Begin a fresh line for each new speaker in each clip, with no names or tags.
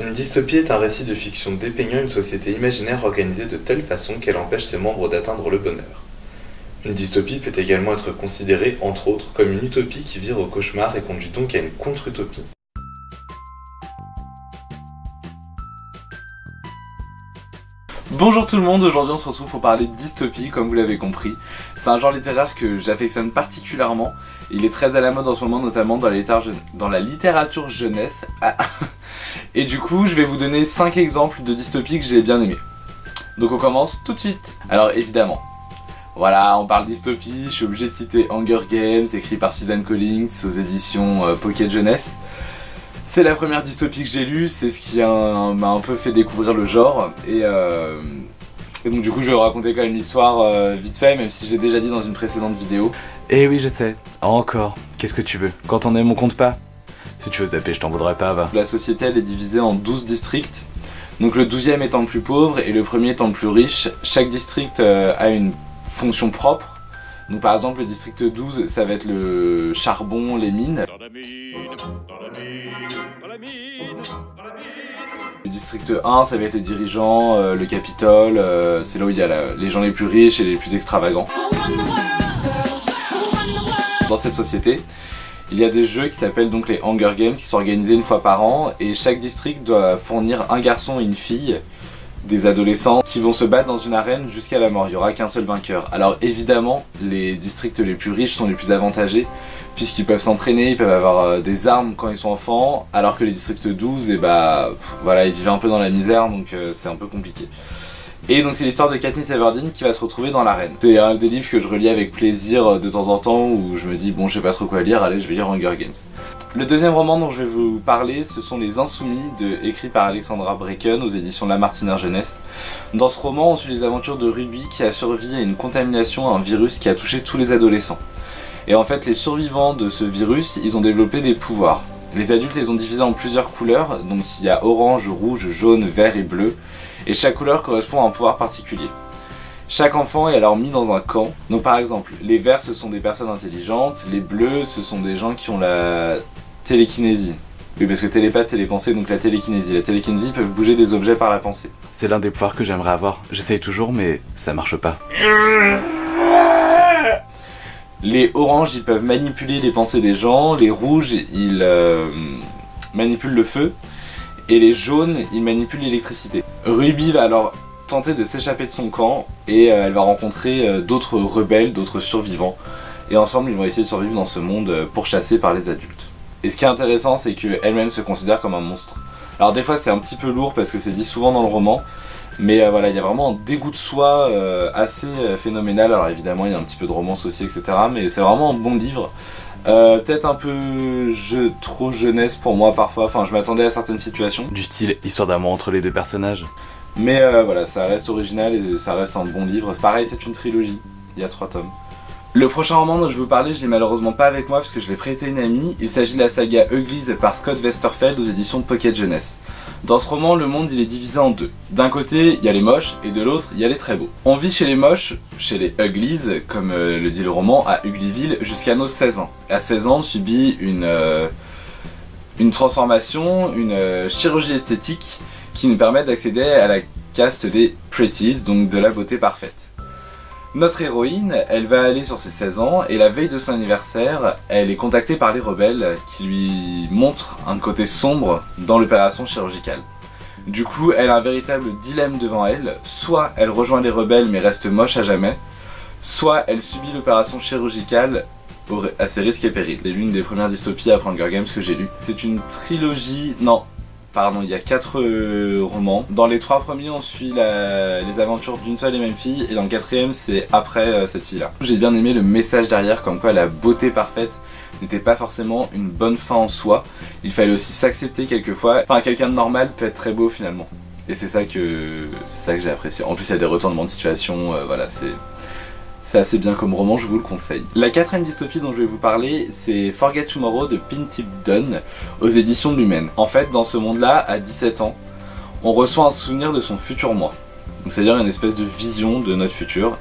Une dystopie est un récit de fiction dépeignant une société imaginaire organisée de telle façon qu'elle empêche ses membres d'atteindre le bonheur. Une dystopie peut également être considérée, entre autres, comme une utopie qui vire au cauchemar et conduit donc à une contre-utopie.
Bonjour tout le monde, aujourd'hui on se retrouve pour parler de dystopie, comme vous l'avez compris. C'est un genre littéraire que j'affectionne particulièrement. Il est très à la mode en ce moment, notamment dans la littérature jeunesse. Et du coup, je vais vous donner 5 exemples de dystopies que j'ai bien aimées. Donc on commence tout de suite. Alors évidemment, voilà, on parle dystopie, je suis obligé de citer Hunger Games, écrit par Suzanne Collins aux éditions Pocket Jeunesse. C'est la première dystopie que j'ai lue, c'est ce qui m'a un peu fait découvrir le genre. Et donc du coup je vais vous raconter quand même l'histoire vite fait, même si je l'ai déjà dit dans une précédente vidéo. Et oui je sais, encore, qu'est-ce que tu veux? Quand on aime on compte pas. Si tu veux zapper je t'en voudrais pas, va. La société elle est divisée en 12 districts. Donc le 12e étant le plus pauvre et le premier étant le plus riche. Chaque district a une fonction propre. Donc par exemple le district 12 ça va être le charbon, les mines. Le district 1 ça va être les dirigeants, le Capitole, c'est là où il y a les gens les plus riches et les plus extravagants. Dans cette société, il y a des jeux qui s'appellent donc les Hunger Games qui sont organisés une fois par an et chaque district doit fournir un garçon et une fille, des adolescents qui vont se battre dans une arène jusqu'à la mort, il n'y aura qu'un seul vainqueur. Alors évidemment, les districts les plus riches sont les plus avantagés puisqu'ils peuvent s'entraîner, ils peuvent avoir des armes quand ils sont enfants, alors que les districts 12, voilà, ils vivent un peu dans la misère, donc c'est un peu compliqué. Et donc c'est l'histoire de Katniss Everdeen qui va se retrouver dans l'arène. C'est un des livres que je relis avec plaisir de temps en temps où je me dis bon je sais pas trop quoi lire, allez je vais lire Hunger Games. Le deuxième roman dont je vais vous parler, ce sont Les Insoumis, écrit par Alexandra Bracken aux éditions Lamartine Jeunesse. Dans ce roman, on suit les aventures de Ruby qui a survécu à une contamination à un virus qui a touché tous les adolescents. Et en fait, les survivants de ce virus, ils ont développé des pouvoirs. Les adultes les ont divisés en plusieurs couleurs, donc il y a orange, rouge, jaune, vert et bleu, et chaque couleur correspond à un pouvoir particulier. Chaque enfant est alors mis dans un camp, donc par exemple, les verts ce sont des personnes intelligentes, les bleus ce sont des gens qui ont la télékinésie. Oui, parce que télépathe c'est les pensées, donc la télékinésie. La télékinésie peuvent bouger des objets par la pensée. C'est l'un des pouvoirs que j'aimerais avoir. J'essaye toujours, mais ça marche pas. Les oranges, ils peuvent manipuler les pensées des gens. Les rouges, ils manipulent le feu. Et les jaunes, ils manipulent l'électricité. Ruby va alors tenter de s'échapper de son camp et elle va rencontrer d'autres rebelles, d'autres survivants. Et ensemble, ils vont essayer de survivre dans ce monde pourchassé par les adultes. Et ce qui est intéressant, c'est qu'elle-même se considère comme un monstre. Alors des fois c'est un petit peu lourd parce que c'est dit souvent dans le roman, mais voilà, il y a vraiment un dégoût de soi assez phénoménal. Alors évidemment il y a un petit peu de romance aussi, etc. Mais c'est vraiment un bon livre. Peut-être un peu trop jeunesse pour moi parfois, enfin je m'attendais à certaines situations. Du style histoire d'amour entre les deux personnages. Mais voilà, ça reste original et ça reste un bon livre. Pareil, c'est une trilogie, il y a 3 tomes. Le prochain roman dont je vais vous parler, je l'ai malheureusement pas avec moi parce que je l'ai prêté à une amie. Il s'agit de la saga Uglies par Scott Westerfeld aux éditions Pocket Jeunesse. Dans ce roman, le monde il est divisé en deux. D'un côté, il y a les moches et de l'autre, il y a les très beaux. On vit chez les moches, chez les Uglies, comme le dit le roman, à Uglyville, jusqu'à nos 16 ans. À 16 ans, on subit une transformation, une chirurgie esthétique qui nous permet d'accéder à la caste des Pretties, donc de la beauté parfaite. Notre héroïne, elle va aller sur ses 16 ans et la veille de son anniversaire, elle est contactée par les rebelles qui lui montrent un côté sombre dans l'opération chirurgicale. Du coup, elle a un véritable dilemme devant elle, soit elle rejoint les rebelles mais reste moche à jamais, soit elle subit l'opération chirurgicale à ses risques et périls. C'est l'une des premières dystopies après Hunger Games que j'ai lues. C'est une trilogie, il y a 4 romans. Dans les 3 premiers, on suit les aventures d'une seule et même fille, et dans le 4e, c'est après cette fille-là. J'ai bien aimé le message derrière, comme quoi la beauté parfaite n'était pas forcément une bonne fin en soi. Il fallait aussi s'accepter quelquefois. Enfin, quelqu'un de normal peut être très beau finalement. Et c'est ça que j'ai apprécié. En plus, il y a des retournements de situation, voilà, c'est assez bien comme roman, je vous le conseille. La 4ème dystopie dont je vais vous parler, c'est Forget Tomorrow de Pin-Tip Dunn aux éditions de Lumen. En fait, dans ce monde-là, à 17 ans, on reçoit un souvenir de son futur moi. C'est-à-dire une espèce de vision de notre futur.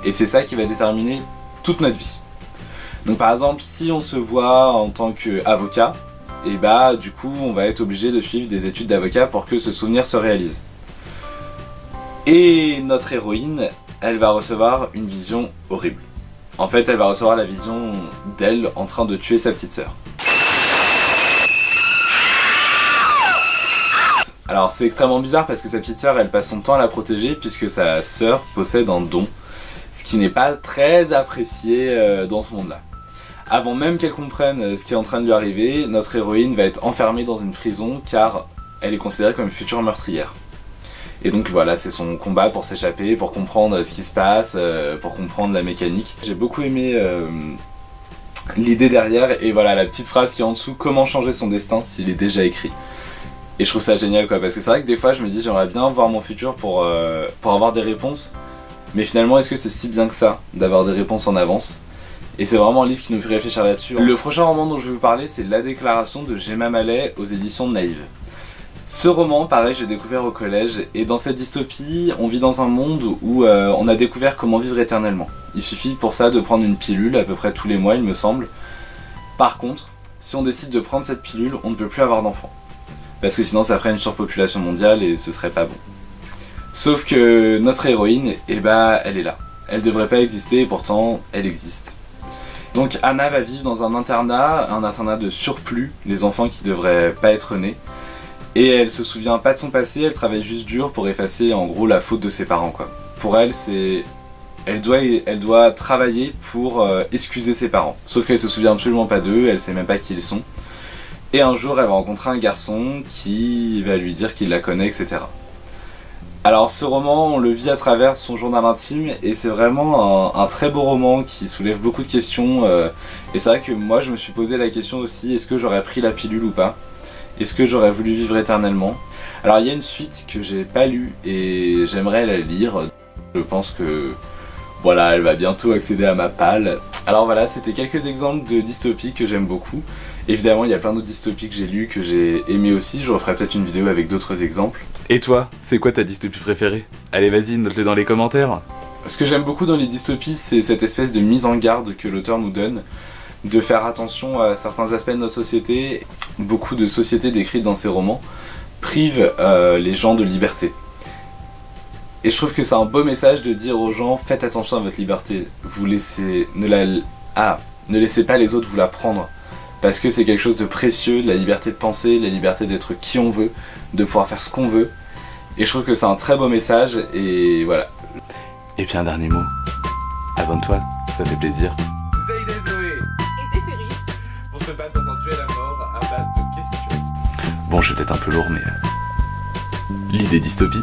Et c'est ça qui va déterminer toute notre vie. Donc par exemple, si on se voit en tant qu'avocat, et bah du coup on va être obligé de suivre des études d'avocat pour que ce souvenir se réalise. Et notre héroïne, elle va recevoir une vision horrible. En fait, elle va recevoir la vision d'elle en train de tuer sa petite sœur. Alors c'est extrêmement bizarre parce que sa petite sœur, elle passe son temps à la protéger puisque sa sœur possède un don, ce qui n'est pas très apprécié dans ce monde-là. Avant même qu'elle comprenne ce qui est en train de lui arriver, notre héroïne va être enfermée dans une prison car elle est considérée comme une future meurtrière. Et donc voilà, c'est son combat pour s'échapper, pour comprendre ce qui se passe, pour comprendre la mécanique. J'ai beaucoup aimé l'idée derrière, et voilà la petite phrase qui est en dessous, comment changer son destin s'il est déjà écrit. Et je trouve ça génial quoi, parce que c'est vrai que des fois je me dis j'aimerais bien voir mon futur pour avoir des réponses, mais finalement est-ce que c'est si bien que ça d'avoir des réponses en avance? Et c'est vraiment un livre qui nous fait réfléchir là-dessus. Le prochain roman dont je vais vous parler, c'est La Déclaration de Gemma Mallet aux éditions Naïve. Ce roman, pareil, j'ai découvert au collège, et dans cette dystopie, on vit dans un monde où on a découvert comment vivre éternellement. Il suffit pour ça de prendre une pilule à peu près tous les mois, il me semble. Par contre, si on décide de prendre cette pilule, on ne peut plus avoir d'enfants. Parce que sinon ça ferait une surpopulation mondiale et ce serait pas bon. Sauf que notre héroïne, eh bah, elle est là. Elle devrait pas exister et pourtant, elle existe. Donc Anna va vivre dans un internat de surplus, les enfants qui devraient pas être nés. Et elle se souvient pas de son passé, elle travaille juste dur pour effacer en gros la faute de ses parents quoi. Pour elle, elle doit travailler pour excuser ses parents. Sauf qu'elle se souvient absolument pas d'eux, elle sait même pas qui ils sont. Et un jour elle va rencontrer un garçon qui va lui dire qu'il la connaît, etc. Alors ce roman, on le vit à travers son journal intime et c'est vraiment un très beau roman qui soulève beaucoup de questions. Et c'est vrai que moi je me suis posé la question aussi, est-ce que j'aurais pris la pilule ou pas ? Est-ce que j'aurais voulu vivre éternellement? Alors il y a une suite que j'ai pas lue et j'aimerais la lire. Je pense que voilà, elle va bientôt accéder à ma palle. Alors voilà, c'était quelques exemples de dystopies que j'aime beaucoup. Évidemment, il y a plein d'autres dystopies que j'ai lues, que j'ai aimées aussi. Je referai peut-être une vidéo avec d'autres exemples.
Et toi, c'est quoi ta dystopie préférée? Allez, vas-y, note-le dans les commentaires.
Ce que j'aime beaucoup dans les dystopies, c'est cette espèce de mise en garde que l'auteur nous donne, de faire attention à certains aspects de notre société. Beaucoup de sociétés décrites dans ces romans privent les gens de liberté. Et je trouve que c'est un beau message de dire aux gens, faites attention à votre liberté. Ne laissez pas les autres vous la prendre. Parce que c'est quelque chose de précieux, de la liberté de penser, la liberté d'être qui on veut, de pouvoir faire ce qu'on veut. Et je trouve que c'est un très beau message, et voilà.
Et puis un dernier mot. Abonne-toi, ça fait plaisir.
Zayd et Zoé
Et Zéphiri
vont se battre dans un duel à mort à base de questions.
Bon, je suis peut-être un peu lourd, mais... lis des dystopies.